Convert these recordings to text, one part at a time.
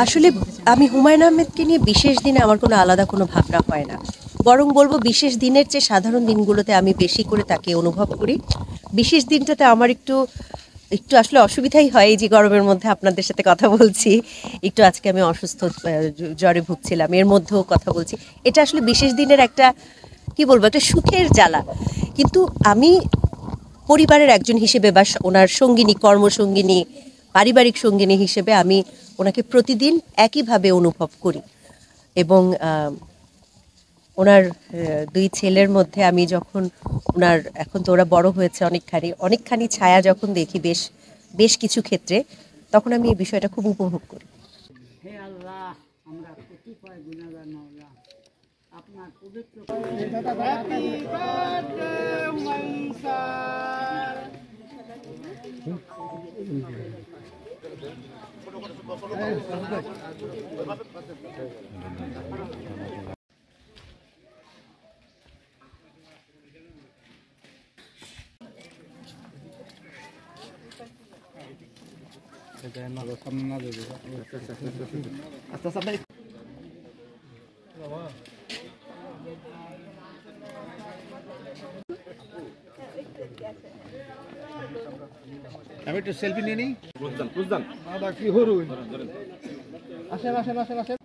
আসলে আমি হুমায়ুন আহমেদকে নিয়ে বিশেষ দিনে আমার কোনো আলাদা কোনো ভাবনা হয় না, বরং বলবো বিশেষ দিনের চেয়ে সাধারণ দিনগুলোতে আমি বেশি করে তাকে অনুভব করি। বিশেষ দিনটাতে আমার একটু একটু আসলে অসুবিধাই হয়, এই যে গরমের মধ্যে আপনাদের সাথে কথা বলছি, একটু আজকে আমি অসুস্থ, জ্বরে ভুগছিলাম, এর মধ্যেও কথা বলছি। এটা আসলে বিশেষ দিনের একটা কি বলবো, একটা সুখের জ্বালা। কিন্তু আমি পরিবারের একজন হিসেবে বা ওনার সঙ্গিনী, কর্মসঙ্গিনী, পারিবারিক সঙ্গিনী হিসেবে আমি ওনাকে প্রতিদিন একইভাবে অনুভব করি। এবং ওনার দুই ছেলের মধ্যে আমি যখন ওনার, এখন তো ওরা বড় হয়েছে অনেকখানি ছায়া যখন দেখি বেশ বেশ কিছু ক্ষেত্রে, তখন আমি এই বিষয়টা খুব উপভোগ করি। হে আল্লাহ, আমরা কতিপয় গুনাহগার মাওলা, আপনার পবিত্র আমি একটু সেলফি নিয়ে নিই। বুঝদান দাদা কি হরু আসেন আসেন আসেন আসেন।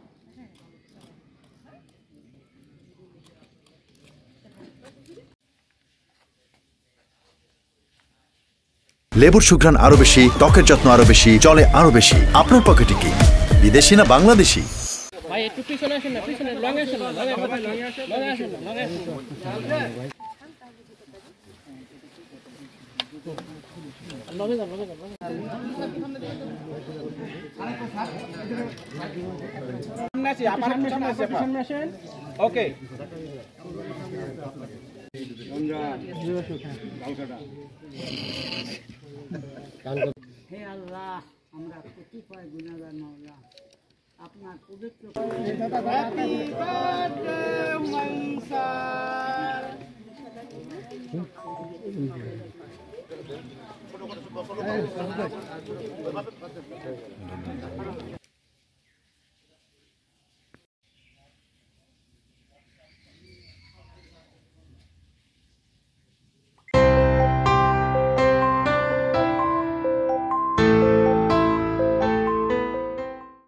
লেবুর সুঘ্রাণ আরো বেশি, ত্বকের যত্ন আরো বেশি, চলে আরো বেশি। আপনার পকেটে কি বিদেশি না বাংলাদেশি? ভাই একটু পিছনে আসেন না, পিছনে লং আসেন না, লং আসেন না। ওকে হে আল্লাহ, আমরা কতিপয় গুনাহগার মাওলা, আপনার পবিত্র হ্যাপি